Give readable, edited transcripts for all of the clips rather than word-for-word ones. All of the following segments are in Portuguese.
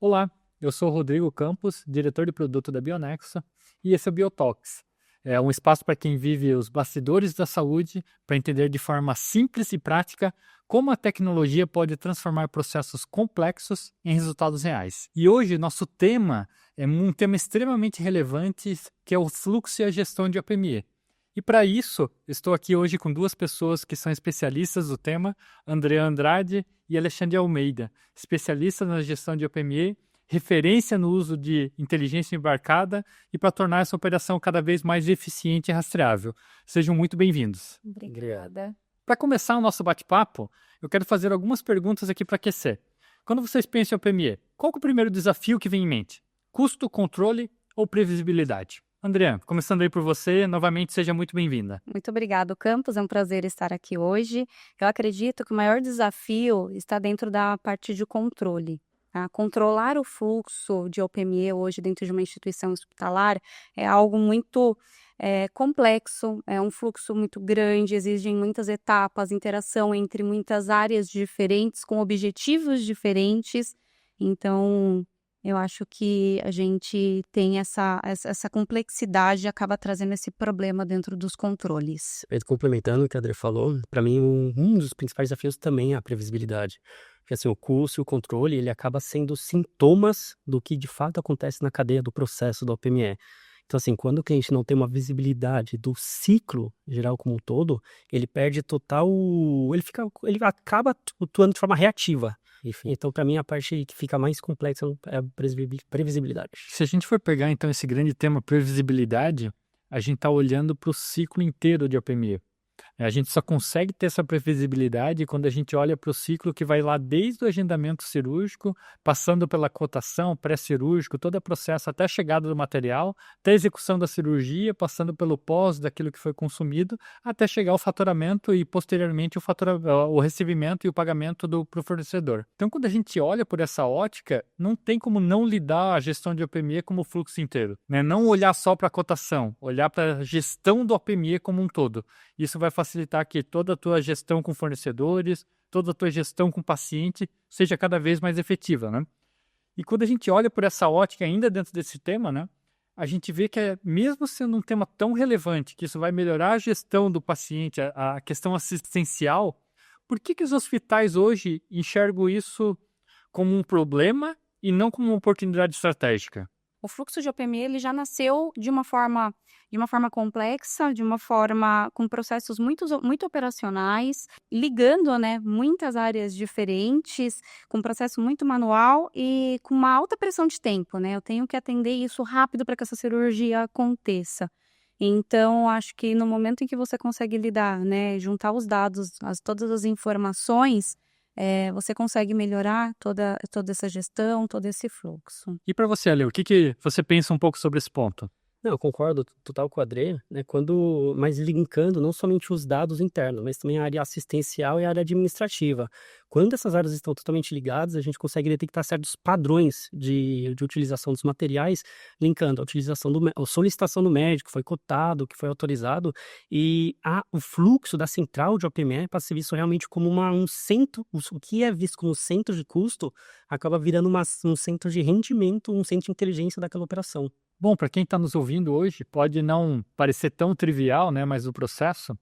Olá, eu sou o Rodrigo Campos, diretor de produto da Bionexa, e esse é o Biotalks. É um espaço para quem vive os bastidores da saúde, para entender de forma simples e prática como a tecnologia pode transformar processos complexos em resultados reais. E hoje nosso tema é um tema extremamente relevante, que é o fluxo e a gestão de OPME. E para isso, estou aqui hoje com duas pessoas que são especialistas do tema, André Andrade e Alexandre Almeida, especialistas na gestão de OPME, referência no uso de inteligência embarcada e para tornar essa operação cada vez mais eficiente e rastreável. Sejam muito bem-vindos. Obrigada. Para começar o nosso bate-papo, eu quero fazer algumas perguntas aqui para aquecer. Quando vocês pensam em OPME, qual é o primeiro desafio que vem em mente? Custo, controle ou previsibilidade? Andrea, começando aí por você, novamente seja muito bem-vinda. Muito obrigado, Campos. É um prazer estar aqui hoje. Eu acredito que o maior desafio está dentro da parte de controle. Tá? Controlar o fluxo de OPME hoje dentro de uma instituição hospitalar é algo muito complexo, é um fluxo muito grande, exigem muitas etapas, interação entre muitas áreas diferentes, com objetivos diferentes. Então, eu acho que a gente tem essa complexidade e acaba trazendo esse problema dentro dos controles. Complementando o que a André falou, para mim um dos principais desafios também é a previsibilidade. Porque assim, o custo e o controle, ele acaba sendo sintomas do que de fato acontece na cadeia do processo do OPME. Então assim, quando o cliente não tem uma visibilidade do ciclo geral como um todo, ele perde total, ele acaba atuando de forma reativa. Enfim, então para mim a parte que fica mais complexa é a previsibilidade. Se a gente for pegar então esse grande tema previsibilidade, a gente está olhando para o ciclo inteiro de OPME. A gente só consegue ter essa previsibilidade quando a gente olha para o ciclo que vai lá desde o agendamento cirúrgico, passando pela cotação, pré-cirúrgico, todo o processo até a chegada do material, até a execução da cirurgia, passando pelo pós daquilo que foi consumido, até chegar ao faturamento e posteriormente o recebimento e o pagamento para o fornecedor. Então, quando a gente olha por essa ótica, não tem como não lidar a gestão de OPME como o fluxo inteiro, né? Não olhar só para a cotação, olhar para a gestão do OPME como um todo. Isso vai facilitar que toda a tua gestão com fornecedores, toda a tua gestão com paciente seja cada vez mais efetiva, né? E quando a gente olha por essa ótica ainda dentro desse tema, né, a gente vê que mesmo sendo um tema tão relevante, que isso vai melhorar a gestão do paciente, a questão assistencial, por que os hospitais hoje enxergam isso como um problema e não como uma oportunidade estratégica? O fluxo de OPME ele já nasceu de uma forma complexa, de uma forma com processos muito operacionais, ligando, né, muitas áreas diferentes, com processo muito manual e com uma alta pressão de tempo, né? Eu tenho que atender isso rápido para que essa cirurgia aconteça. Então, acho que no momento em que você consegue lidar, né, juntar os dados, todas as informações, você consegue melhorar toda essa gestão, todo esse fluxo. E para você, Ale, o que você pensa um pouco sobre esse ponto? Não, eu concordo total com o Adrê, né, mas linkando não somente os dados internos, mas também a área assistencial e a área administrativa. Quando essas áreas estão totalmente ligadas, a gente consegue detectar certos padrões de utilização dos materiais, linkando a utilização a solicitação do médico, foi cotado, que foi autorizado, e o fluxo da central de OPME para ser visto realmente como um centro, o que é visto como centro de custo, acaba virando um centro de rendimento, um centro de inteligência daquela operação. Bom, para quem está nos ouvindo hoje, pode não parecer tão trivial, né, mas o processo,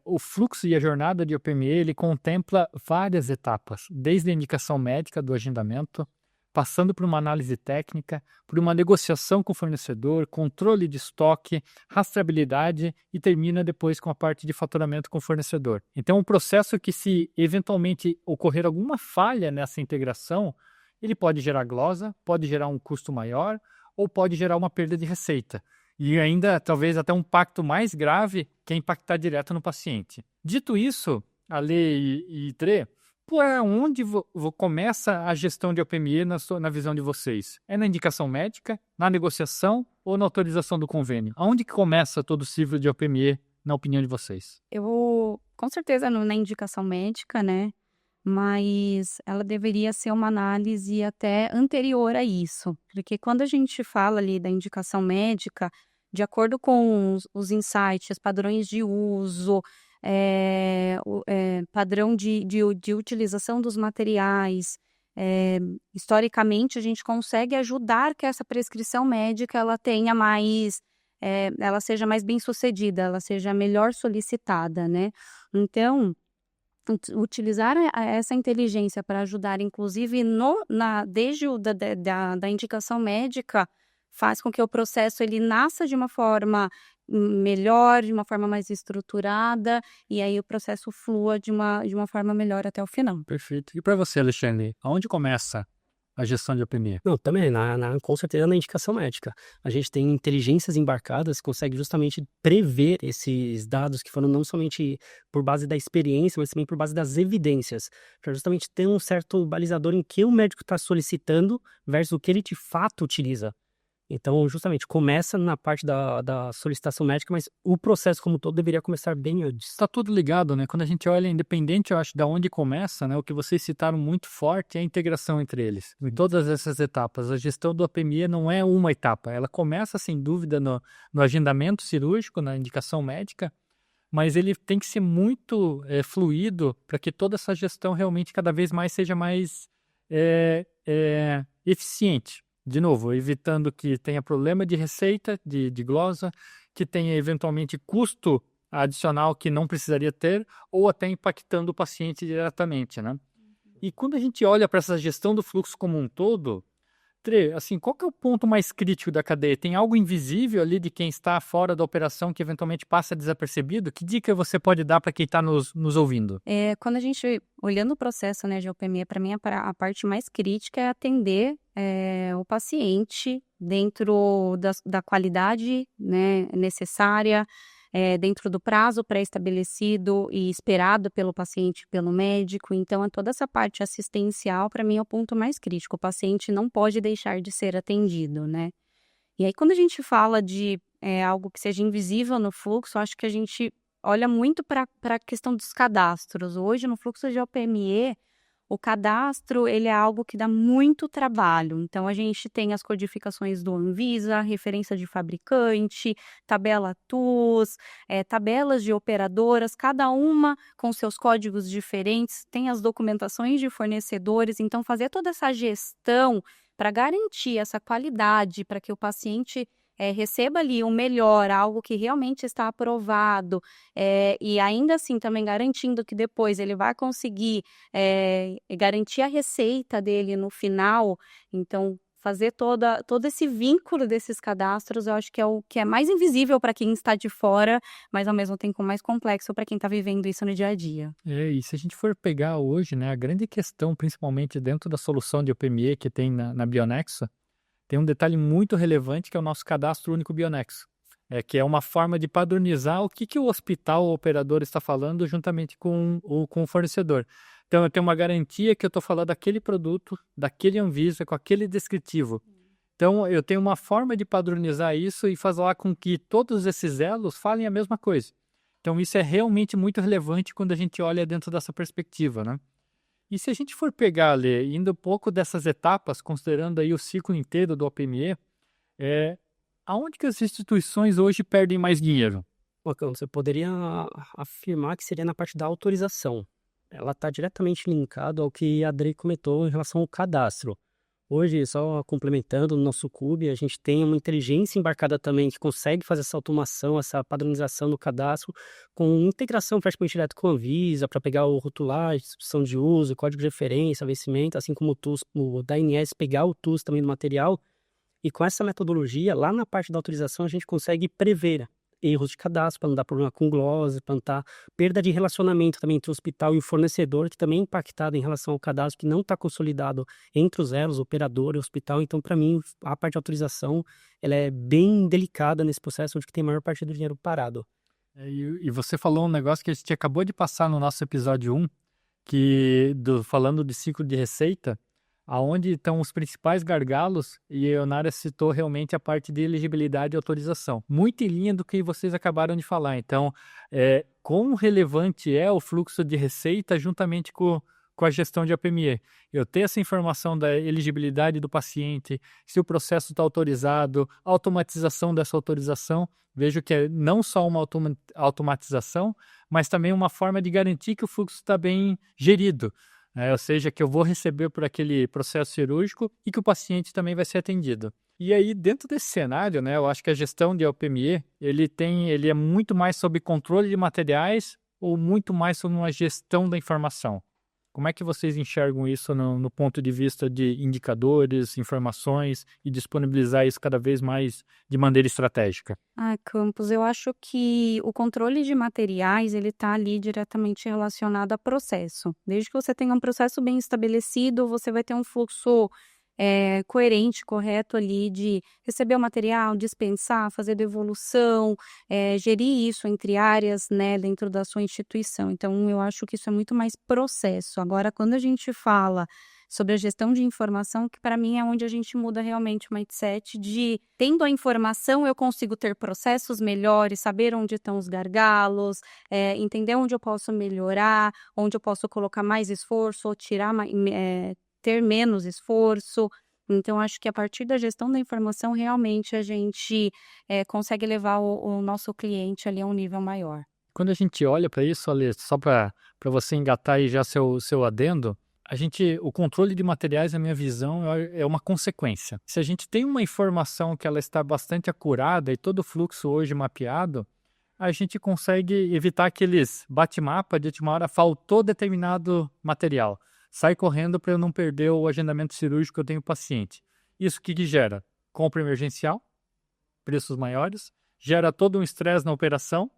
o fluxo e a jornada de OPME, ele contempla várias etapas, desde a indicação médica do agendamento, passando por uma análise técnica, por uma negociação com o fornecedor, controle de estoque, rastreabilidade e termina depois com a parte de faturamento com o fornecedor. Então, um processo que, se eventualmente ocorrer alguma falha nessa integração, ele pode gerar glosa, pode gerar um custo maior, ou pode gerar uma perda de receita. E ainda, talvez, até um impacto mais grave, que é impactar direto no paciente. Dito isso, Ale e Trê, por onde começa a gestão de OPME na visão de vocês? É na indicação médica, na negociação ou na autorização do convênio? Aonde que começa todo o ciclo de OPME, na opinião de vocês? Com certeza, na indicação médica, né? Mas ela deveria ser uma análise até anterior a isso, porque quando a gente fala ali da indicação médica, de acordo com os insights, padrões de uso, padrão de utilização dos materiais, historicamente a gente consegue ajudar que essa prescrição médica ela tenha mais, ela seja mais bem-sucedida, ela seja melhor solicitada, né. Então, utilizar essa inteligência para ajudar inclusive desde o da indicação médica, faz com que o processo ele nasça de uma forma melhor, de uma forma mais estruturada, e aí o processo flua de uma forma melhor até o final. Perfeito. E para você, Alexandre, aonde começa a gestão de OPME? Não, também, com certeza na indicação médica. A gente tem inteligências embarcadas que conseguem justamente prever esses dados que foram não somente por base da experiência, mas também por base das evidências, para justamente ter um certo balizador em que o médico está solicitando versus o que ele de fato utiliza. Então, justamente, começa na parte da solicitação médica, mas o processo como um todo deveria começar bem antes. Está tudo ligado, né? Quando a gente olha, independente, eu acho, de onde começa, né? O que vocês citaram muito forte é a integração entre eles. Em todas essas etapas, a gestão do OPME não é uma etapa. Ela começa, sem dúvida, no agendamento cirúrgico, na indicação médica, mas ele tem que ser muito fluido para que toda essa gestão realmente cada vez mais seja mais eficiente. De novo, evitando que tenha problema de receita, de glosa, que tenha eventualmente custo adicional que não precisaria ter, ou até impactando o paciente diretamente, né? E quando a gente olha para essa gestão do fluxo como um todo, Trê, assim, qual que é o ponto mais crítico da cadeia? Tem algo invisível ali de quem está fora da operação que eventualmente passa desapercebido? Que dica você pode dar para quem está nos ouvindo? Quando a gente, olhando o processo, né, de OPME, para mim a parte mais crítica é atender o paciente dentro da qualidade, né, necessária, dentro do prazo pré-estabelecido e esperado pelo paciente e pelo médico. Então, toda essa parte assistencial, para mim, é o ponto mais crítico. O paciente não pode deixar de ser atendido, né? E aí, quando a gente fala de algo que seja invisível no fluxo, eu acho que a gente olha muito para a questão dos cadastros. Hoje, no fluxo de OPME, o cadastro ele é algo que dá muito trabalho. Então, a gente tem as codificações do Anvisa, referência de fabricante, tabela TUS, tabelas de operadoras, cada uma com seus códigos diferentes, tem as documentações de fornecedores. Então, fazer toda essa gestão para garantir essa qualidade, para que o paciente receba ali o melhor, algo que realmente está aprovado, e ainda assim também garantindo que depois ele vai conseguir garantir a receita dele no final. Então, fazer todo esse vínculo desses cadastros, eu acho que é o que é mais invisível para quem está de fora, mas ao mesmo tempo mais complexo para quem está vivendo isso no dia a dia. E se a gente for pegar hoje, né, a grande questão, principalmente dentro da solução de OPME que tem na Bionexo, tem um detalhe muito relevante que é o nosso cadastro único Bionexo, que é uma forma de padronizar o que o hospital ou operador está falando juntamente com o fornecedor. Então, eu tenho uma garantia que eu estou falando daquele produto, daquele Anvisa, com aquele descritivo. Então, eu tenho uma forma de padronizar isso e fazer lá com que todos esses elos falem a mesma coisa. Então, isso é realmente muito relevante quando a gente olha dentro dessa perspectiva, né? E se a gente for pegar, Lê, indo um pouco dessas etapas, considerando aí o ciclo inteiro do OPME, aonde que as instituições hoje perdem mais dinheiro? Bacana, você poderia afirmar que seria na parte da autorização. Ela está diretamente linkada ao que a Adri comentou em relação ao cadastro. Hoje, só complementando, no nosso clube, a gente tem uma inteligência embarcada também que consegue fazer essa automação, essa padronização no cadastro, com integração praticamente direto com a Anvisa, para pegar o rotulagem, descrição de uso, código de referência, vencimento, assim como o TUS, o da ANS, pegar o TUS também do material. E com essa metodologia, lá na parte da autorização, a gente consegue prever erros de cadastro, para não dar problema com glosa, para não dar perda de relacionamento também entre o hospital e o fornecedor, que também é impactado em relação ao cadastro que não está consolidado entre os elos, operador e hospital. Então, para mim, a parte de autorização, ela é bem delicada nesse processo, onde tem a maior parte do dinheiro parado. E você falou um negócio que a gente acabou de passar no nosso episódio 1, falando de ciclo de receita, aonde estão os principais gargalos, e a Ionara citou realmente a parte de elegibilidade e autorização. Muito em linha do que vocês acabaram de falar. Então, quão relevante é o fluxo de receita juntamente com a gestão de OPME? Eu ter essa informação da elegibilidade do paciente, se o processo está autorizado, a automatização dessa autorização, vejo que é não só uma automatização, mas também uma forma de garantir que o fluxo está bem gerido. né? Ou seja, que eu vou receber por aquele processo cirúrgico e que o paciente também vai ser atendido. E aí, dentro desse cenário, né, eu acho que a gestão de OPME, ele é muito mais sobre controle de materiais ou muito mais sobre uma gestão da informação? Como é que vocês enxergam isso no ponto de vista de indicadores, informações e disponibilizar isso cada vez mais de maneira estratégica? Campos, eu acho que o controle de materiais, ele está ali diretamente relacionado a processo. Desde que você tenha um processo bem estabelecido, você vai ter um fluxo coerente, correto ali de receber o material, dispensar, fazer devolução, gerir isso entre áreas, né, dentro da sua instituição. Então, eu acho que isso é muito mais processo. Agora, quando a gente fala sobre a gestão de informação, que para mim é onde a gente muda realmente o mindset de, tendo a informação, eu consigo ter processos melhores, saber onde estão os gargalos, entender onde eu posso melhorar, onde eu posso colocar mais esforço ou tirar ter menos esforço. Então, acho que a partir da gestão da informação, realmente a gente consegue levar o nosso cliente ali a um nível maior. Quando a gente olha para isso, Ale, só para você engatar aí já seu adendo, o controle de materiais, na minha visão, é uma consequência. Se a gente tem uma informação que ela está bastante acurada e todo o fluxo hoje mapeado, a gente consegue evitar aqueles bate-mapa de última hora, faltou determinado material. Sai correndo para eu não perder o agendamento cirúrgico que eu tenho paciente. Isso que gera? Compra emergencial, preços maiores, gera todo um estresse na operação.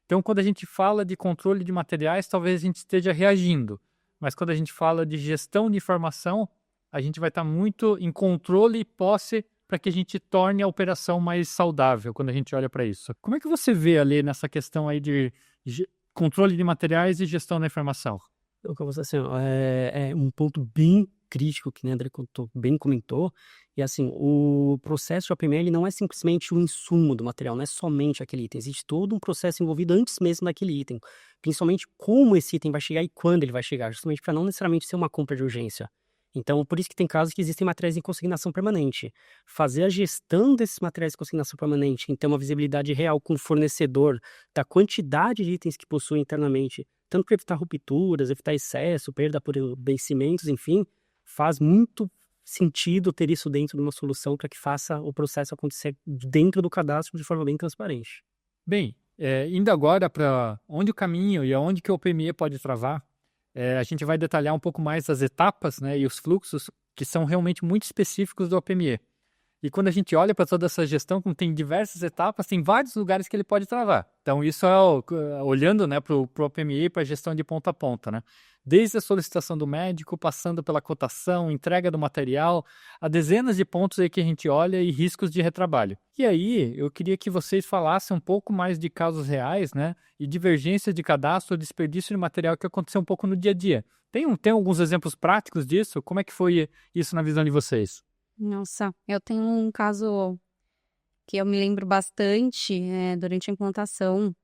Então, quando a gente fala de controle de materiais, talvez a gente esteja reagindo. Mas quando a gente fala de gestão de informação, a gente vai estar muito em controle e posse para que a gente torne a operação mais saudável quando a gente olha para isso. Como é que você vê ali nessa questão aí de controle de materiais e gestão da informação? Eu como assim, ó, é um ponto bem crítico que, né, André bem comentou, e assim, o processo de OPME ele não é simplesmente o insumo do material, não é somente aquele item, existe todo um processo envolvido antes mesmo daquele item, principalmente como esse item vai chegar e quando ele vai chegar, justamente para não necessariamente ser uma compra de urgência. Então, por isso que tem casos que existem materiais em consignação permanente. Fazer a gestão desses materiais em consignação permanente, em ter uma visibilidade real com o fornecedor da quantidade de itens que possui internamente, tanto para evitar rupturas, evitar excesso, perda por vencimentos, enfim, faz muito sentido ter isso dentro de uma solução para que faça o processo acontecer dentro do cadastro de forma bem transparente. Bem, indo agora para onde o caminho e aonde que o OPME pode travar, a gente vai detalhar um pouco mais as etapas, né, e os fluxos que são realmente muito específicos do OPME. E quando a gente olha para toda essa gestão, como tem diversas etapas, tem vários lugares que ele pode travar. Então, isso olhando, né, para o OPME, para a gestão de ponta a ponta, né? Desde a solicitação do médico, passando pela cotação, entrega do material, há dezenas de pontos aí que a gente olha e riscos de retrabalho. E aí, eu queria que vocês falassem um pouco mais de casos reais, né, e divergências de cadastro, desperdício de material que aconteceu um pouco no dia a dia. Tem alguns exemplos práticos disso? Como é que foi isso na visão de vocês? Nossa, eu tenho um caso que eu me lembro bastante, durante a implantação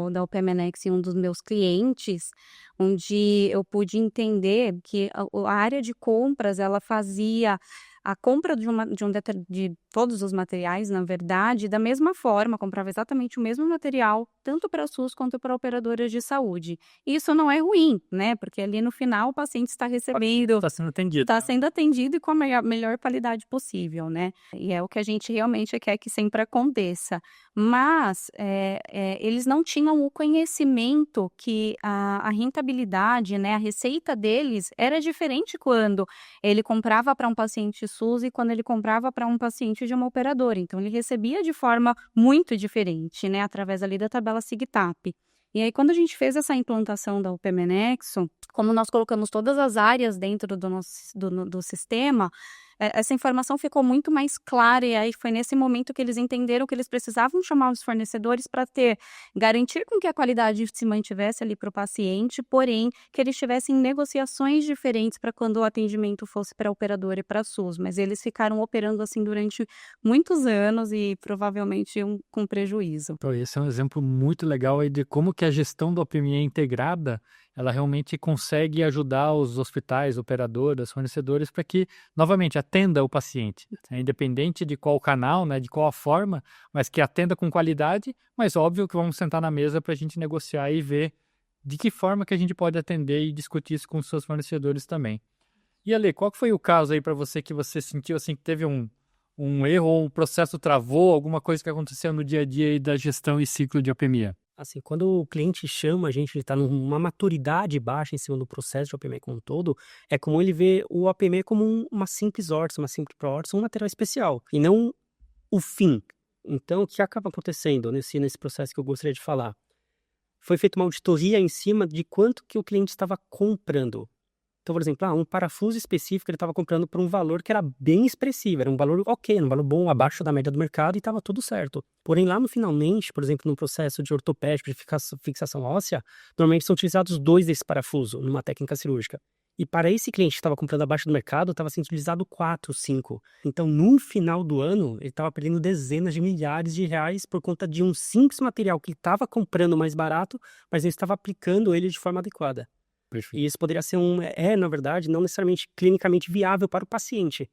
da OPMNX em um dos meus clientes, onde eu pude entender que a área de compras, ela fazia a compra de todos os materiais, na verdade, da mesma forma, comprava exatamente o mesmo material, tanto para a SUS quanto para operadoras de saúde. Isso não é ruim, né? Porque ali no final o paciente está recebendo, Está sendo atendido. está sendo atendido e com a melhor qualidade possível, né? E é o que a gente realmente quer que sempre aconteça. Mas eles não tinham o conhecimento que a rentabilidade, né, a receita deles era diferente quando ele comprava para um paciente SUS e quando ele comprava para um paciente de uma operadora. Então, ele recebia de forma muito diferente, né, através ali da tabela SIGTAP. E aí, quando a gente fez essa implantação da UPM Nexo, como nós colocamos todas as áreas dentro do sistema, essa informação ficou muito mais clara, e aí foi nesse momento que eles entenderam que eles precisavam chamar os fornecedores para garantir com que a qualidade se mantivesse ali para o paciente, porém que eles tivessem negociações diferentes para quando o atendimento fosse para a operadora e para a SUS, mas eles ficaram operando assim durante muitos anos e provavelmente com prejuízo. Então, esse é um exemplo muito legal aí de como que a gestão do OPME integrada, ela realmente consegue ajudar os hospitais, operadoras, fornecedores para que, novamente, atenda o paciente, independente de qual canal, né, de qual a forma, mas que atenda com qualidade, mas óbvio que vamos sentar na mesa para a gente negociar e ver de que forma que a gente pode atender e discutir isso com os seus fornecedores também. E Ale, qual que foi o caso aí para você que você sentiu assim que teve um erro ou um processo travou, alguma coisa que aconteceu no dia a dia aí da gestão e ciclo de OPMI? Assim, quando o cliente chama a gente, ele está numa maturidade baixa em cima do processo de OPME como um todo, é comum ele ver o OPME como uma simples horta, uma simples horta, um material especial, e não o fim. Então, o que acaba acontecendo nesse processo que eu gostaria de falar? Foi feita uma auditoria em cima de quanto que o cliente estava comprando. Então, por exemplo, um parafuso específico ele estava comprando por um valor que era bem expressivo, era um valor ok, um valor bom, abaixo da média do mercado e estava tudo certo. Porém, lá no finalmente, por exemplo, no processo de ortopédico, de fixação óssea, normalmente são utilizados 2 desses parafusos numa técnica cirúrgica. E para esse cliente que estava comprando abaixo do mercado, estava sendo utilizado 4, 5. Então, no final do ano, ele estava perdendo dezenas de milhares de reais por conta de um simples material que ele estava comprando mais barato, mas ele estava aplicando ele de forma adequada. Perfeito. E isso poderia ser na verdade, não necessariamente clinicamente viável para o paciente.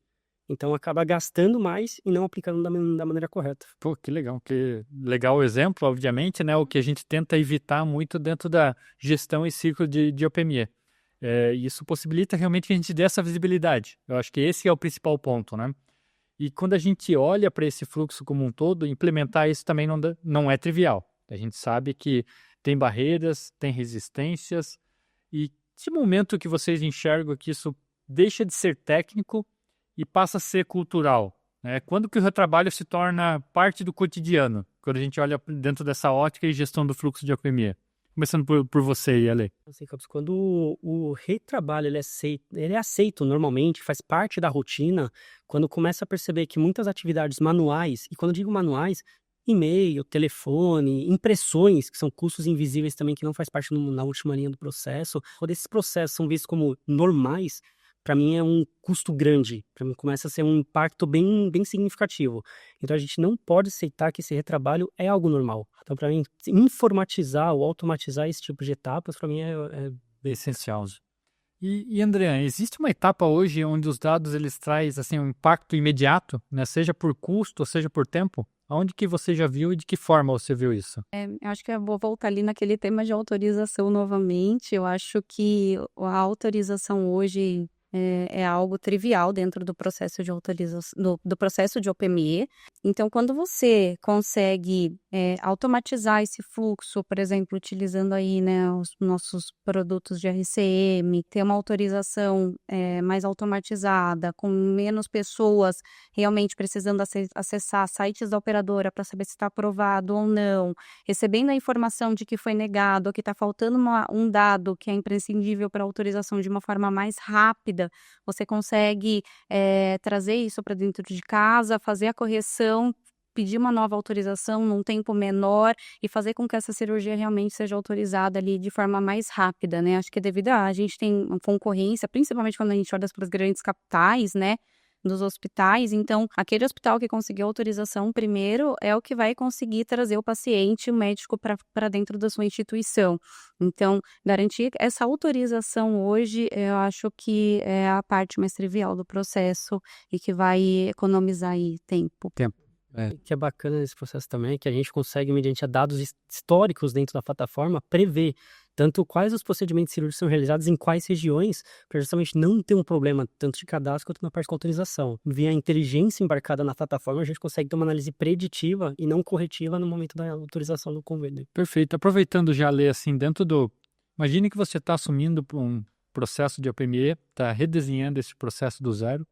Então acaba gastando mais e não aplicando da maneira correta. Pô, que legal o exemplo, obviamente, né? O que a gente tenta evitar muito dentro da gestão e ciclo de OPME. Isso possibilita realmente que a gente dê essa visibilidade. Eu acho que esse é o principal ponto, né? E quando a gente olha para esse fluxo como um todo, implementar isso também não é trivial. A gente sabe que tem barreiras, tem resistências, e que momento que vocês enxergam que isso deixa de ser técnico e passa a ser cultural? Né? Quando que o retrabalho se torna parte do cotidiano? Quando a gente olha dentro dessa ótica e gestão do fluxo de OPME. Começando por você, Ale. Assim, Campos, quando o retrabalho ele é aceito normalmente, faz parte da rotina, quando começa a perceber que muitas atividades manuais, e quando eu digo manuais, e-mail, telefone, impressões, que são custos invisíveis também, que não faz parte na última linha do processo. Quando esses processos são vistos como normais, para mim é um custo grande, para mim começa a ser um impacto bem, bem significativo. Então a gente não pode aceitar que esse retrabalho é algo normal. Então para mim, informatizar ou automatizar esse tipo de etapas, para mim É essencial. E André, existe uma etapa hoje onde os dados eles trazem assim, um impacto imediato, né? Seja por custo ou seja por tempo? Aonde que você já viu e de que forma você viu isso? Eu acho que eu vou voltar ali naquele tema de autorização novamente. Eu acho que a autorização hoje é algo trivial dentro do processo de autorização, do processo de OPME. Então, quando você consegue automatizar esse fluxo, por exemplo, utilizando aí, né, os nossos produtos de RCM, ter uma autorização mais automatizada, com menos pessoas realmente precisando acessar sites da operadora para saber se está aprovado ou não, recebendo a informação de que foi negado ou que está faltando um dado que é imprescindível para autorização de uma forma mais rápida, você consegue trazer isso para dentro de casa, fazer a correção, pedir uma nova autorização num tempo menor e fazer com que essa cirurgia realmente seja autorizada ali de forma mais rápida, né? Acho que devido a gente tem uma concorrência, principalmente quando a gente olha para as grandes capitais, né? Dos hospitais, então aquele hospital que conseguiu autorização primeiro é o que vai conseguir trazer o paciente, o médico para dentro da sua instituição. Então, garantir essa autorização hoje, eu acho que é a parte mais trivial do processo e que vai economizar aí tempo. O que é bacana nesse processo também é que a gente consegue, mediante dados históricos dentro da plataforma, prever tanto quais os procedimentos cirúrgicos são realizados em quais regiões, para justamente não ter um problema tanto de cadastro quanto na parte de autorização. Via a inteligência embarcada na plataforma, a gente consegue ter uma análise preditiva e não corretiva no momento da autorização do convênio. Perfeito. Aproveitando já ler assim, imagine que você está assumindo um processo de OPME, está redesenhando esse processo do zero.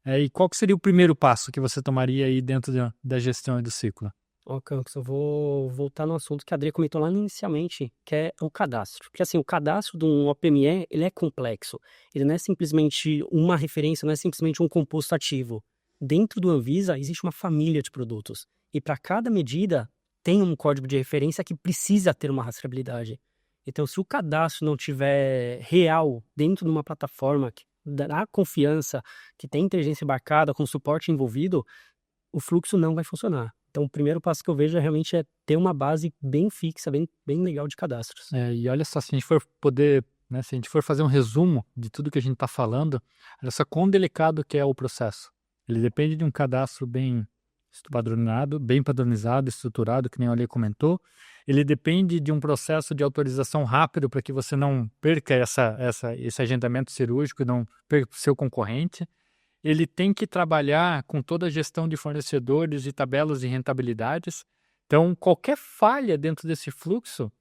E qual que seria o primeiro passo que você tomaria aí dentro da gestão e do ciclo? Campos, eu vou voltar no assunto que a Adri comentou lá inicialmente, que é o cadastro. Porque assim, o cadastro de um OPME, ele é complexo. Ele não é simplesmente uma referência, não é simplesmente um composto ativo. Dentro do Anvisa, existe uma família de produtos. E para cada medida, tem um código de referência que precisa ter uma rastreabilidade. Então, se o cadastro não tiver real dentro de uma plataforma que dará confiança, que tem inteligência embarcada, com suporte envolvido, o fluxo não vai funcionar. Então, o primeiro passo que eu vejo realmente é ter uma base bem fixa, bem legal de cadastros. E olha só, se a gente for poder, né, se a gente for fazer um resumo de tudo que a gente está falando, olha só quão delicado que é o processo. Ele depende de um cadastro bem padronizado, bem padronizado, estruturado, que nem o Ale comentou. Ele depende de um processo de autorização rápido para que você não perca esse agendamento cirúrgico e não perca o seu concorrente. Ele tem que trabalhar com toda a gestão de fornecedores e tabelas de rentabilidades. Então, qualquer falha dentro desse fluxo,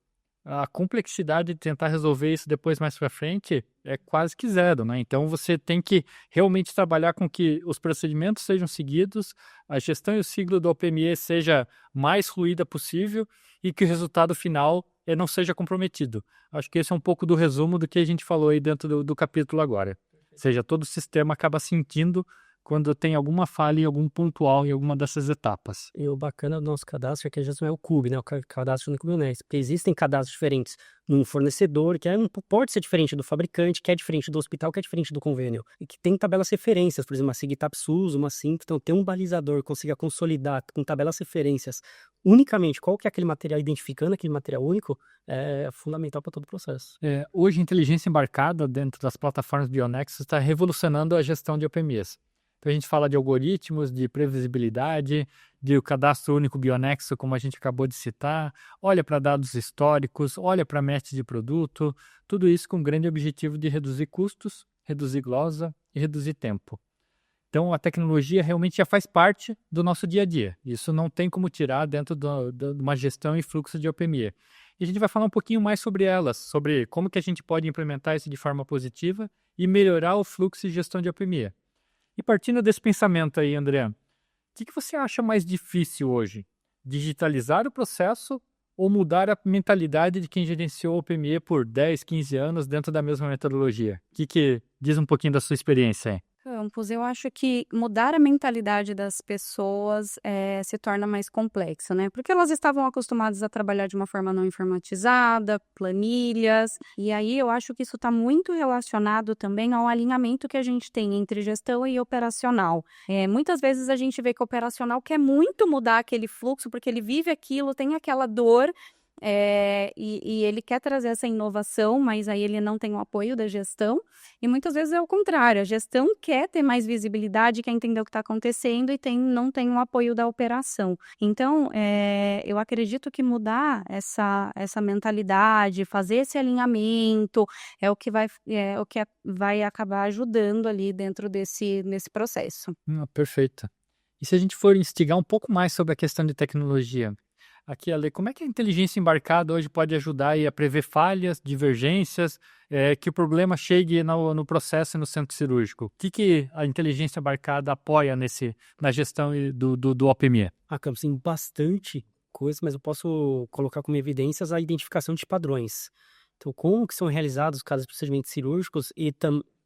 a complexidade de tentar resolver isso depois mais para frente é quase que zero, né? Então, você tem que realmente trabalhar com que os procedimentos sejam seguidos, a gestão e o ciclo do OPME seja mais fluida possível e que o resultado final não seja comprometido. Acho que esse é um pouco do resumo do que a gente falou aí dentro do capítulo agora. Ou seja, todo o sistema acaba sentindo quando tem alguma falha em algum pontual em alguma dessas etapas. E o bacana do nosso cadastro é que a gente não é o CUB, né? O cadastro único bionético. Porque existem cadastros diferentes num fornecedor, que pode ser diferente do fabricante, que é diferente do hospital, que é diferente do convênio. E que tem tabelas referências, por exemplo, uma SIGTAP SUS, uma SIMP. Então, ter um balizador que consiga consolidar com tabelas referências unicamente qual que é aquele material, identificando aquele material único, é fundamental para todo o processo. Hoje, a inteligência embarcada dentro das plataformas Bionexus está revolucionando a gestão de OPMEs. Então, a gente fala de algoritmos, de previsibilidade, de o cadastro único Bionexo, como a gente acabou de citar, olha para dados históricos, olha para match de produto, tudo isso com o grande objetivo de reduzir custos, reduzir glosa e reduzir tempo. Então, a tecnologia realmente já faz parte do nosso dia a dia. Isso não tem como tirar dentro de uma gestão e fluxo de OPME. E a gente vai falar um pouquinho mais sobre elas, sobre como que a gente pode implementar isso de forma positiva e melhorar o fluxo e gestão de OPME. E partindo desse pensamento aí, André, o que você acha mais difícil hoje? Digitalizar o processo ou mudar a mentalidade de quem gerenciou o OPME por 10, 15 anos dentro da mesma metodologia? O que diz um pouquinho da sua experiência aí? Campos, eu acho que mudar a mentalidade das pessoas se torna mais complexo, né? Porque elas estavam acostumadas a trabalhar de uma forma não informatizada, planilhas, e aí eu acho que isso está muito relacionado também ao alinhamento que a gente tem entre gestão e operacional. Muitas vezes a gente vê que o operacional quer muito mudar aquele fluxo, porque ele vive aquilo, tem aquela dor. E ele quer trazer essa inovação, mas aí ele não tem o apoio da gestão, e muitas vezes é o contrário, a gestão quer ter mais visibilidade, quer entender o que está acontecendo e não tem o apoio da operação. Então, eu acredito que mudar essa mentalidade, fazer esse alinhamento, é o que vai acabar ajudando ali dentro nesse processo. Perfeito. E se a gente for instigar um pouco mais sobre a questão de tecnologia? Aqui, Ale, como é que a inteligência embarcada hoje pode ajudar aí a prever falhas, divergências, que o problema chegue no processo e no centro cirúrgico? O que a inteligência embarcada apoia na gestão do OPME? Campos, tem bastante coisa, mas eu posso colocar como evidências a identificação de padrões. Então, como que são realizados cada procedimentos cirúrgicos e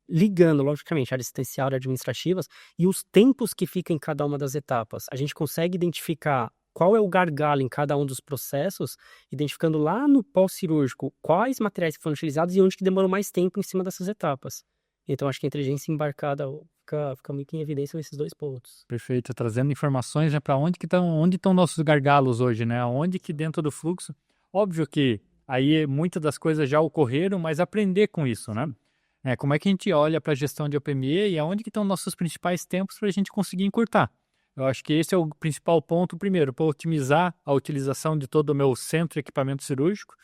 ligando, logicamente, a área assistencial e administrativas e os tempos que ficam em cada uma das etapas. A gente consegue identificar qual é o gargalo em cada um dos processos, identificando lá no pós-cirúrgico quais materiais foram utilizados e onde que demorou mais tempo em cima dessas etapas. Então, acho que a inteligência embarcada fica muito em evidência nesses dois pontos. Perfeito, trazendo informações para onde estão nossos gargalos hoje, né? Onde que dentro do fluxo, óbvio que aí muitas das coisas já ocorreram, mas aprender com isso, né? Como é que a gente olha para a gestão de OPME e aonde que estão nossos principais tempos para a gente conseguir encurtar? Eu acho que esse é o principal ponto, primeiro, para otimizar a utilização de todo o meu centro de equipamento cirúrgico,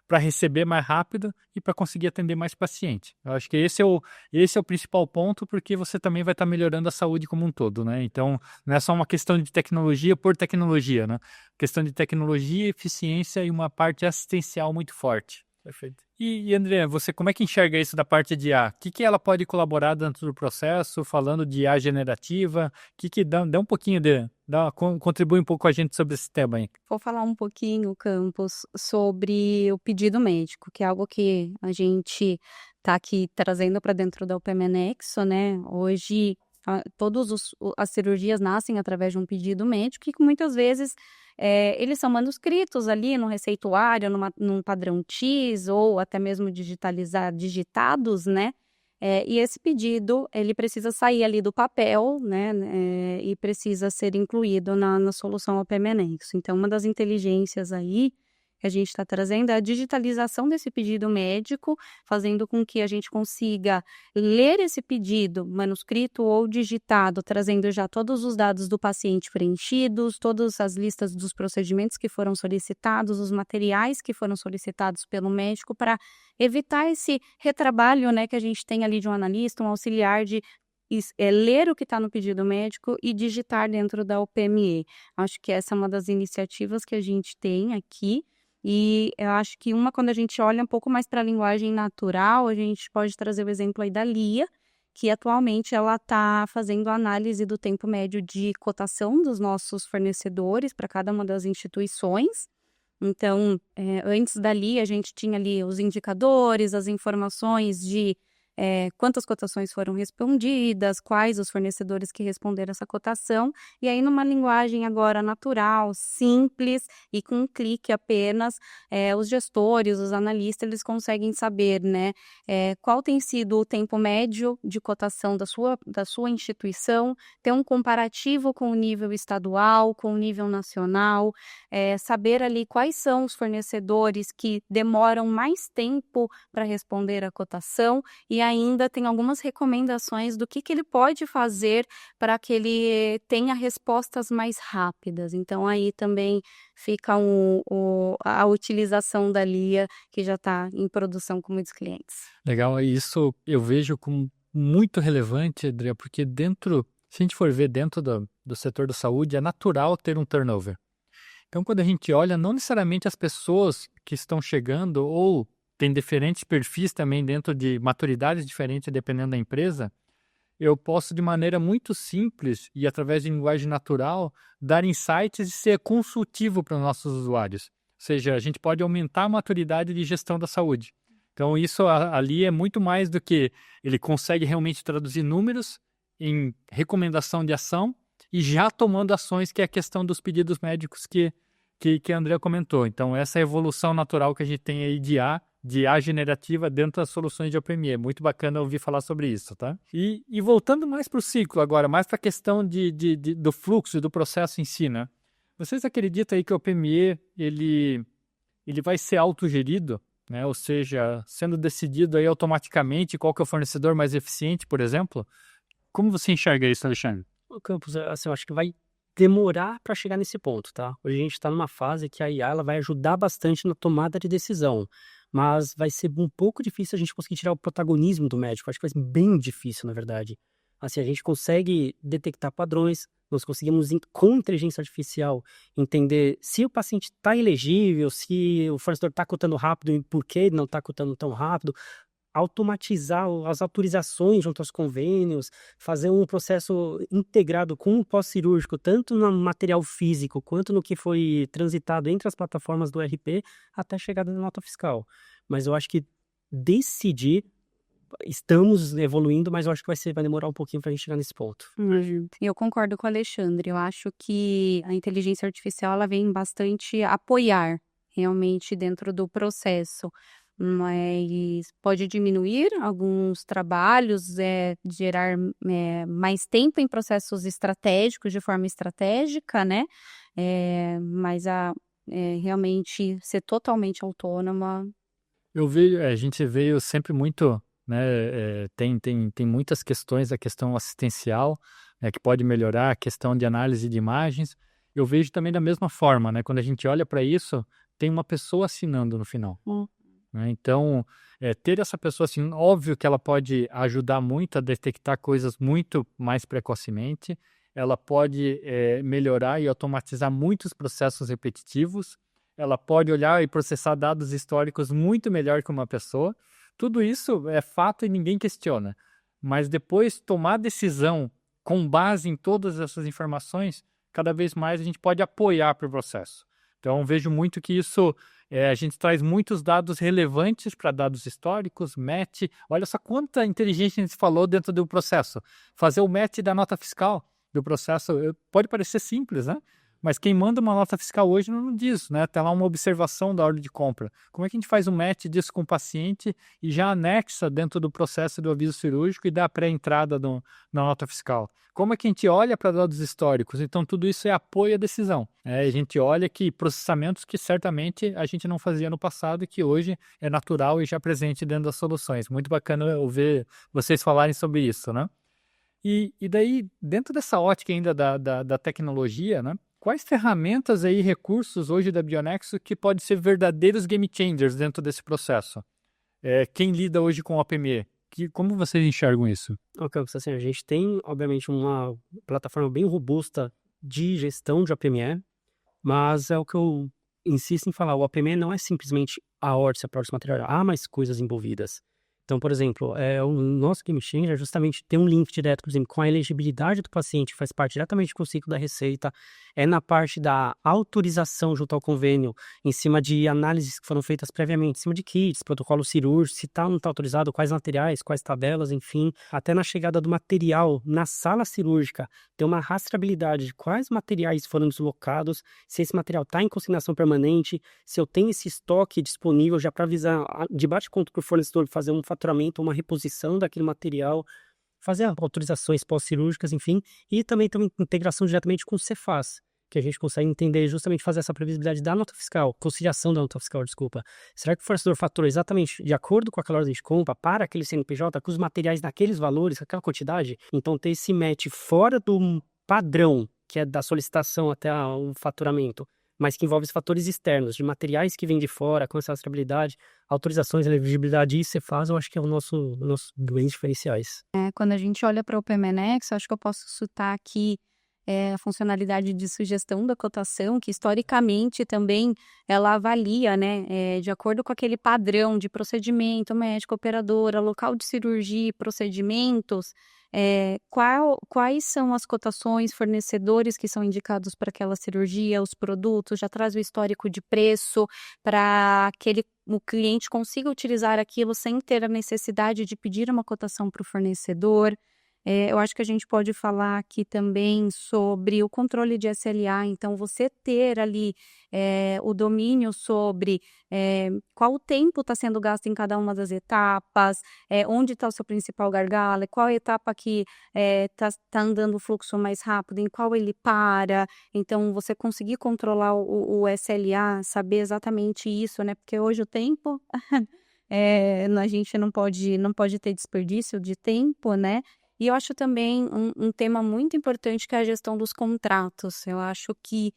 para receber mais rápido e para conseguir atender mais paciente. Eu acho que esse é o principal ponto, porque você também vai estar melhorando a saúde como um todo, né? Então, não é só uma questão de tecnologia por tecnologia, né? Questão de tecnologia, eficiência e uma parte assistencial muito forte. Perfeito. E André, você como é que enxerga isso da parte de IA? O que ela pode colaborar dentro do processo, falando de IA generativa? Dá um pouquinho contribui um pouco com a gente sobre esse tema aí. Vou falar um pouquinho, Campos, sobre o pedido médico, que é algo que a gente está aqui trazendo para dentro da UPM Nexo, né? Hoje, todas as cirurgias nascem através de um pedido médico, que muitas vezes eles são manuscritos ali no receituário, num padrão TIS, ou até mesmo digitados, né? E esse pedido, ele precisa sair ali do papel, né? E precisa ser incluído na solução OPM Nexo. Então, uma das inteligências aí que a gente está trazendo é a digitalização desse pedido médico, fazendo com que a gente consiga ler esse pedido manuscrito ou digitado, trazendo já todos os dados do paciente preenchidos, todas as listas dos procedimentos que foram solicitados, os materiais que foram solicitados pelo médico, para evitar esse retrabalho, né, que a gente tem ali de um analista, um auxiliar de ler o que está no pedido médico e digitar dentro da UPME. Acho que essa é uma das iniciativas que a gente tem aqui. E eu acho que quando a gente olha um pouco mais para a linguagem natural, a gente pode trazer o exemplo aí da Lia, que atualmente ela está fazendo análise do tempo médio de cotação dos nossos fornecedores para cada uma das instituições. Então, antes dali, a gente tinha ali os indicadores, as informações de quantas cotações foram respondidas, quais os fornecedores que responderam essa cotação, e aí numa linguagem agora natural, simples e com um clique apenas, os gestores, os analistas, eles conseguem saber, né, qual tem sido o tempo médio de cotação da sua instituição, ter um comparativo com o nível estadual, com o nível nacional, saber ali quais são os fornecedores que demoram mais tempo para responder a cotação, e ainda tem algumas recomendações do que ele pode fazer para que ele tenha respostas mais rápidas. Então, aí também fica a utilização da Lia, que já está em produção com muitos clientes. Legal, e isso eu vejo como muito relevante, Andrea, porque se a gente for ver dentro do setor da saúde, é natural ter um turnover. Então, quando a gente olha, não necessariamente as pessoas que estão chegando ou tem diferentes perfis também dentro de maturidades diferentes dependendo da empresa, eu posso de maneira muito simples e através de linguagem natural dar insights e ser consultivo para os nossos usuários. Ou seja, a gente pode aumentar a maturidade de gestão da saúde. Então isso ali é muito mais do que ele consegue realmente traduzir números em recomendação de ação e já tomando ações, que é a questão dos pedidos médicos que a Andrea comentou. Então essa é a evolução natural que a gente tem aí de IA generativa dentro das soluções de OPME. É muito bacana ouvir falar sobre isso, tá? E voltando mais para o ciclo agora, mais para a questão do fluxo e do processo em si, né? Vocês acreditam aí que o OPME, ele vai ser autogerido, né? Ou seja, sendo decidido aí automaticamente qual que é o fornecedor mais eficiente, por exemplo? Como você enxerga isso, Alexandre? O Campos, assim, eu acho que vai demorar para chegar nesse ponto, tá? Hoje a gente está numa fase que a IA ela vai ajudar bastante na tomada de decisão, mas vai ser um pouco difícil a gente conseguir tirar o protagonismo do médico. Acho que vai ser bem difícil, na verdade. Assim, a gente consegue detectar padrões, nós conseguimos, com inteligência artificial, entender se o paciente está elegível, se o fornecedor está cotando rápido e por que não está cotando tão rápido, automatizar as autorizações junto aos convênios, fazer um processo integrado com o pós-cirúrgico, tanto no material físico quanto no que foi transitado entre as plataformas do ERP, até a chegada da nota fiscal. Mas eu acho que decidir, estamos evoluindo, mas eu acho que vai demorar um pouquinho para a gente chegar nesse ponto. Eu concordo com o Alexandre. Eu acho que a inteligência artificial ela vem bastante apoiar realmente dentro do processo, mas pode diminuir alguns trabalhos, gerar mais tempo em processos estratégicos, de forma estratégica, né? Mas realmente ser totalmente autônoma. A gente veio sempre muito, né? Tem muitas questões, a questão assistencial, né, que pode melhorar, a questão de análise de imagens. Eu vejo também da mesma forma, né? Quando a gente olha para isso, tem uma pessoa assinando no final. Né? Então, ter essa pessoa assim, óbvio que ela pode ajudar muito a detectar coisas muito mais precocemente, ela pode melhorar e automatizar muitos processos repetitivos, ela pode olhar e processar dados históricos muito melhor que uma pessoa. Tudo isso é fato e ninguém questiona. Mas depois tomar decisão com base em todas essas informações, cada vez mais a gente pode apoiar para o processo. Então, vejo muito que isso, a gente traz muitos dados relevantes para dados históricos, match. Olha só quanta inteligência a gente falou dentro do processo. Fazer o match da nota fiscal do processo pode parecer simples, né? Mas quem manda uma nota fiscal hoje não diz, né? Tem lá uma observação da ordem de compra. Como é que a gente faz um match disso com o paciente e já anexa dentro do processo do aviso cirúrgico e dá a pré-entrada na nota fiscal? Como é que a gente olha para dados históricos? Então, tudo isso é apoio à decisão. A gente olha que processamentos que certamente a gente não fazia no passado e que hoje é natural e já presente dentro das soluções. Muito bacana ouvir vocês falarem sobre isso, né? E daí, dentro dessa ótica ainda da tecnologia, né? Quais ferramentas aí, recursos hoje da Bionexo que podem ser verdadeiros game changers dentro desse processo? Quem lida hoje com OPME? Como vocês enxergam isso? Campos, assim, a gente tem, obviamente, uma plataforma bem robusta de gestão de OPME, mas é o que eu insisto em falar, o OPME não é simplesmente a órtese, a prótese material, há mais coisas envolvidas. Então, por exemplo, o nosso Game Changer é justamente ter um link direto, por exemplo, com a elegibilidade do paciente, que faz parte diretamente com o ciclo da receita, é na parte da autorização junto ao convênio, em cima de análises que foram feitas previamente, em cima de kits, protocolo cirúrgico, se está ou não está autorizado, quais materiais, quais tabelas, enfim, até na chegada do material na sala cirúrgica, ter uma rastreabilidade de quais materiais foram deslocados, se esse material está em consignação permanente, se eu tenho esse estoque disponível já para avisar de bate-conta para o fornecedor fazer um faturamento, uma reposição daquele material, fazer autorizações pós-cirúrgicas, enfim, e também tem uma integração diretamente com o Cefaz, que a gente consegue entender justamente fazer essa previsibilidade da nota fiscal, conciliação da nota fiscal, desculpa. Será que o fornecedor faturou exatamente de acordo com aquela ordem de compra para aquele CNPJ, com os materiais naqueles valores, aquela quantidade? Então ter esse match fora do padrão, que é da solicitação até o faturamento, mas que envolve os fatores externos, de materiais que vêm de fora, com essa rastreabilidade, autorizações, elegibilidade, isso você faz, eu acho que é o nosso grandes diferenciais. Quando a gente olha para o OPMNX, acho que eu posso citar aqui a funcionalidade de sugestão da cotação, que historicamente também ela avalia, né, de acordo com aquele padrão de procedimento médico, operadora, local de cirurgia e procedimentos, quais são as cotações, fornecedores que são indicados para aquela cirurgia, os produtos, já traz o histórico de preço para o cliente consiga utilizar aquilo sem ter a necessidade de pedir uma cotação para o fornecedor. Eu acho que a gente pode falar aqui também sobre o controle de SLA, então você ter ali o domínio sobre qual o tempo está sendo gasto em cada uma das etapas, onde está o seu principal gargalo, qual a etapa que está andando o fluxo mais rápido, em qual ele para, então você conseguir controlar o SLA, saber exatamente isso, né? Porque hoje o tempo, a gente não pode ter desperdício de tempo, né? E eu acho também um tema muito importante que é a gestão dos contratos. Eu acho que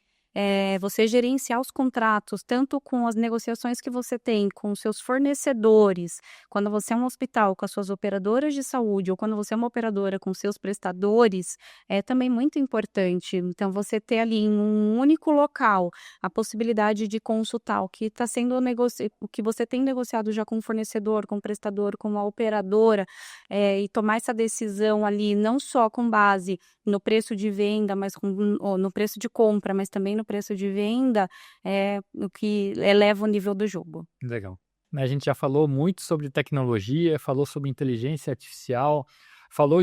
você gerenciar os contratos, tanto com as negociações que você tem com os seus fornecedores, quando você é um hospital com as suas operadoras de saúde, ou quando você é uma operadora com seus prestadores, é também muito importante. Então, você ter ali em um único local a possibilidade de consultar o que está sendo o que você tem negociado já com o fornecedor, com o prestador, com a operadora, e tomar essa decisão ali não só com base no preço de venda, mas no preço de compra, mas também no preço de venda, o que eleva o nível do jogo. Legal. A gente já falou muito sobre tecnologia, falou sobre inteligência artificial,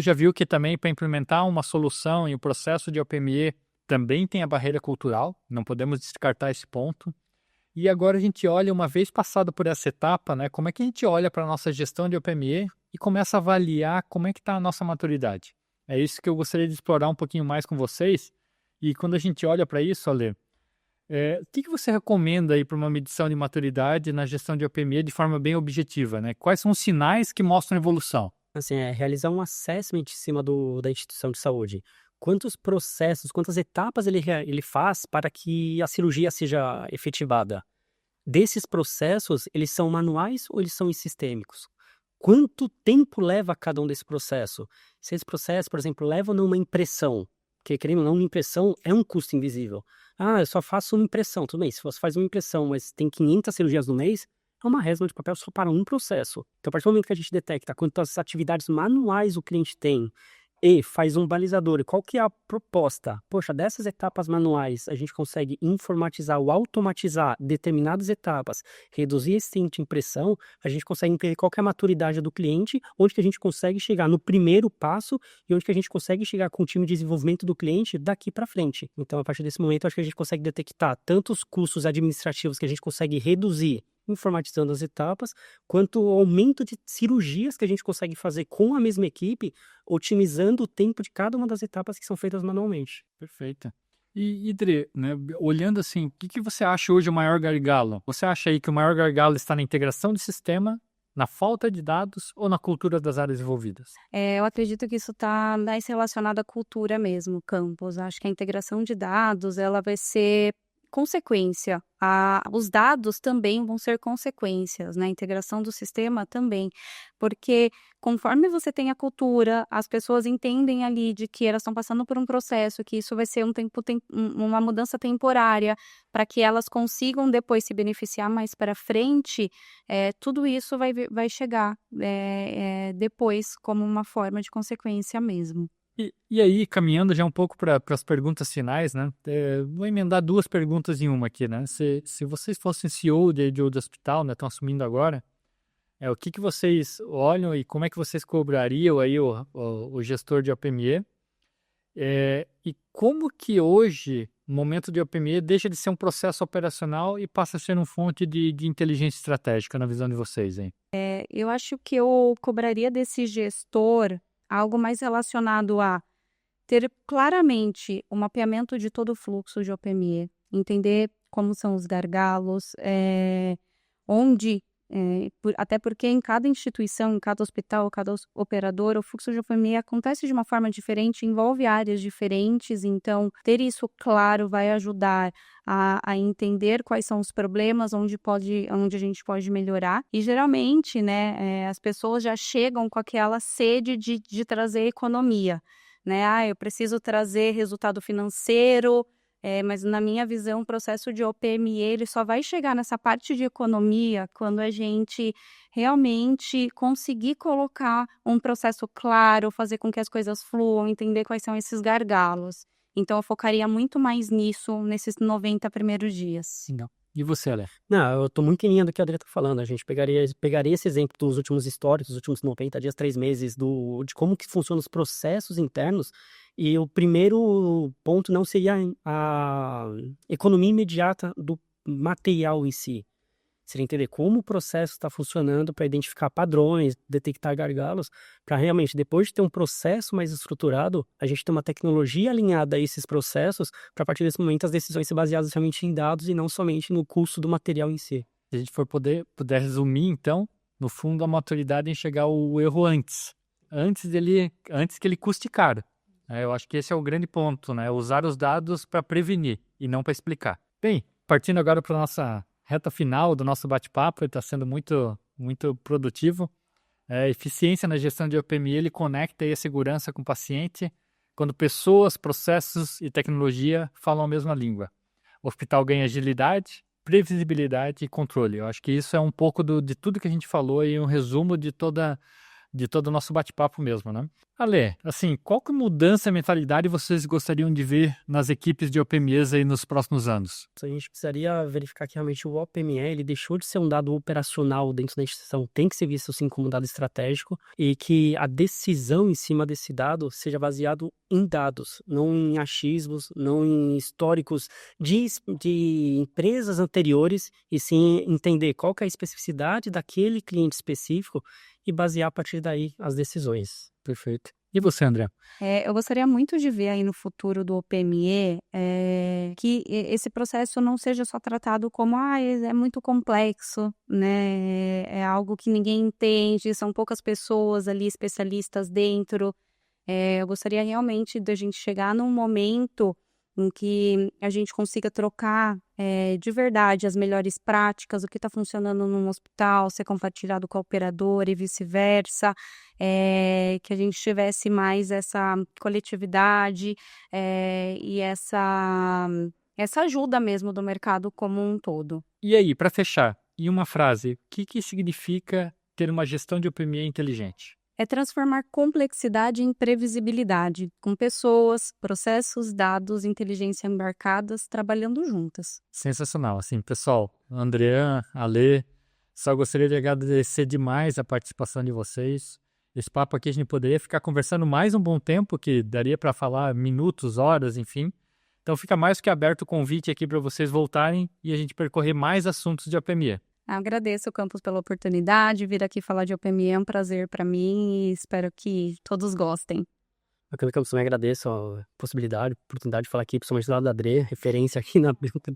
já viu que também para implementar uma solução e o processo de OPME também tem a barreira cultural, não podemos descartar esse ponto. E agora a gente olha, uma vez passado por essa etapa, né, como é que a gente olha para a nossa gestão de OPME e começa a avaliar como é que está a nossa maturidade. É isso que eu gostaria de explorar um pouquinho mais com vocês. E quando a gente olha para isso, Ale, o que você recomenda aí para uma medição de maturidade na gestão de OPME de forma bem objetiva, né? Quais são os sinais que mostram evolução? Assim, realizar um assessment em cima da instituição de saúde. Quantos processos, quantas etapas ele faz para que a cirurgia seja efetivada? Desses processos, eles são manuais ou eles são sistêmicos? Quanto tempo leva cada um desse processo? Se esse processo, por exemplo, leva numa impressão, porque querendo ou não, uma impressão é um custo invisível. Eu só faço uma impressão, tudo bem, se você faz uma impressão, mas tem 500 cirurgias no mês, é uma resma de papel só para um processo. Então, a partir do momento que a gente detecta quantas atividades manuais o cliente tem, e faz um balizador. E qual que é a proposta? Poxa, dessas etapas manuais, a gente consegue informatizar ou automatizar determinadas etapas, reduzir esse tempo de impressão, a gente consegue entender qual que é a maturidade do cliente, onde que a gente consegue chegar no primeiro passo e onde que a gente consegue chegar com o time de desenvolvimento do cliente daqui para frente. Então, a partir desse momento, acho que a gente consegue detectar tanto os custos administrativos que a gente consegue reduzir informatizando as etapas, quanto o aumento de cirurgias que a gente consegue fazer com a mesma equipe, otimizando o tempo de cada uma das etapas que são feitas manualmente. Perfeito. E Dre, né, olhando assim, o que você acha hoje o maior gargalo? Você acha aí que o maior gargalo está na integração de sistema, na falta de dados ou na cultura das áreas envolvidas? Eu acredito que isso está mais relacionado à cultura mesmo, Campos. Acho que a integração de dados, ela vai ser consequência. Os dados também vão ser consequências, né? A integração do sistema também, porque conforme você tem a cultura, as pessoas entendem ali de que elas estão passando por um processo, que isso vai ser uma mudança temporária, para que elas consigam depois se beneficiar mais para frente, tudo isso vai chegar depois como uma forma de consequência mesmo. E aí, caminhando já um pouco para as perguntas finais, né? Vou emendar duas perguntas em uma aqui, né? Se vocês fossem CEO de outro hospital, né? Estão assumindo agora, o que vocês olham e como é que vocês cobrariam aí o gestor de OPME? E como que hoje, o momento de OPME, deixa de ser um processo operacional e passa a ser uma fonte de inteligência estratégica, na visão de vocês, hein? Eu acho que eu cobraria desse gestor algo mais relacionado a ter claramente o mapeamento de todo o fluxo de OPME, entender como são os gargalos, onde, até porque em cada instituição, em cada hospital, cada operador, o fluxo de OPME acontece de uma forma diferente, envolve áreas diferentes, então ter isso claro vai ajudar a entender quais são os problemas, onde a gente pode melhorar. E geralmente, né, as pessoas já chegam com aquela sede de trazer economia, né? Eu preciso trazer resultado financeiro, mas na minha visão, o processo de OPME ele só vai chegar nessa parte de economia quando a gente realmente conseguir colocar um processo claro, fazer com que as coisas fluam, entender quais são esses gargalos. Então, eu focaria muito mais nisso, nesses 90 primeiros dias. Não. E você, Ale? Não, eu tô muito em linha do que a Adri tá falando. A gente pegaria esse exemplo dos últimos históricos, dos últimos 90 dias, 3 meses, de como que funcionam os processos internos. E o primeiro ponto não seria a economia imediata do material em si. Seria entender como o processo está funcionando para identificar padrões, detectar gargalos, para realmente, depois de ter um processo mais estruturado, a gente ter uma tecnologia alinhada a esses processos, para a partir desse momento as decisões ser baseadas realmente em dados e não somente no custo do material em si. Se a gente puder resumir, então, no fundo, a maturidade é enxergar o erro antes que ele custe caro. Eu acho que esse é o grande ponto, né? Usar os dados para prevenir e não para explicar. Bem, partindo agora para a nossa reta final do nosso bate-papo, ele está sendo muito, muito produtivo. Eficiência na gestão de OPME, ele conecta aí a segurança com o paciente quando pessoas, processos e tecnologia falam a mesma língua. O hospital ganha agilidade, previsibilidade e controle. Eu acho que isso é um pouco de tudo que a gente falou e um resumo de todo o nosso bate-papo mesmo, né? Ale, assim, qual que mudança de mentalidade vocês gostariam de ver nas equipes de OPMEs aí nos próximos anos? A gente precisaria verificar que realmente o OPME, ele deixou de ser um dado operacional dentro da instituição, tem que ser visto sim como um dado estratégico e que a decisão em cima desse dado seja baseado em dados, não em achismos, não em históricos de empresas anteriores, e sim entender qual que é a especificidade daquele cliente específico e basear a partir daí as decisões. Perfeito. E você, André? Eu gostaria muito de ver aí no futuro do OPME que esse processo não seja só tratado como é muito complexo, né? É algo que ninguém entende, são poucas pessoas ali especialistas dentro. Eu gostaria realmente da gente chegar num momento em que a gente consiga trocar de verdade as melhores práticas, o que está funcionando num hospital, ser compartilhado com a operadora e vice-versa, que a gente tivesse mais essa coletividade e essa ajuda mesmo do mercado como um todo. E aí, para fechar, em uma frase, o que significa ter uma gestão de OPME inteligente? É transformar complexidade em previsibilidade, com pessoas, processos, dados, inteligência embarcadas, trabalhando juntas. Sensacional. Assim, pessoal, Andrean, Ale, só gostaria de agradecer demais a participação de vocês. Esse papo aqui a gente poderia ficar conversando mais um bom tempo, que daria para falar minutos, horas, enfim. Então fica mais que aberto o convite aqui para vocês voltarem e a gente percorrer mais assuntos de OPME. Agradeço, Campos, pela oportunidade. Vir aqui falar de OPME é um prazer para mim e espero que todos gostem. Bacana, Campos, também agradeço a possibilidade, a oportunidade de falar aqui, principalmente do lado da Dre, referência aqui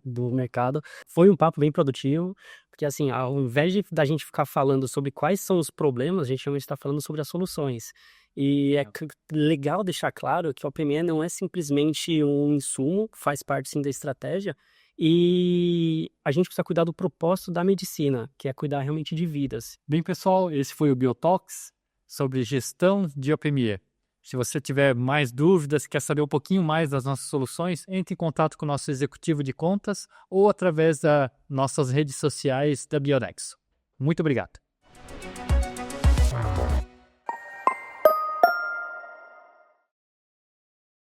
do mercado. Foi um papo bem produtivo, porque assim, ao invés da gente ficar falando sobre quais são os problemas, a gente realmente está falando sobre as soluções. E é legal deixar claro que o OPME não é simplesmente um insumo, faz parte sim da estratégia, e a gente precisa cuidar do propósito da medicina, que é cuidar realmente de vidas. Bem, pessoal, esse foi o Biotalks sobre gestão de OPME. Se você tiver mais dúvidas, quer saber um pouquinho mais das nossas soluções, entre em contato com o nosso executivo de contas ou através das nossas redes sociais da Bionexo. Muito obrigado.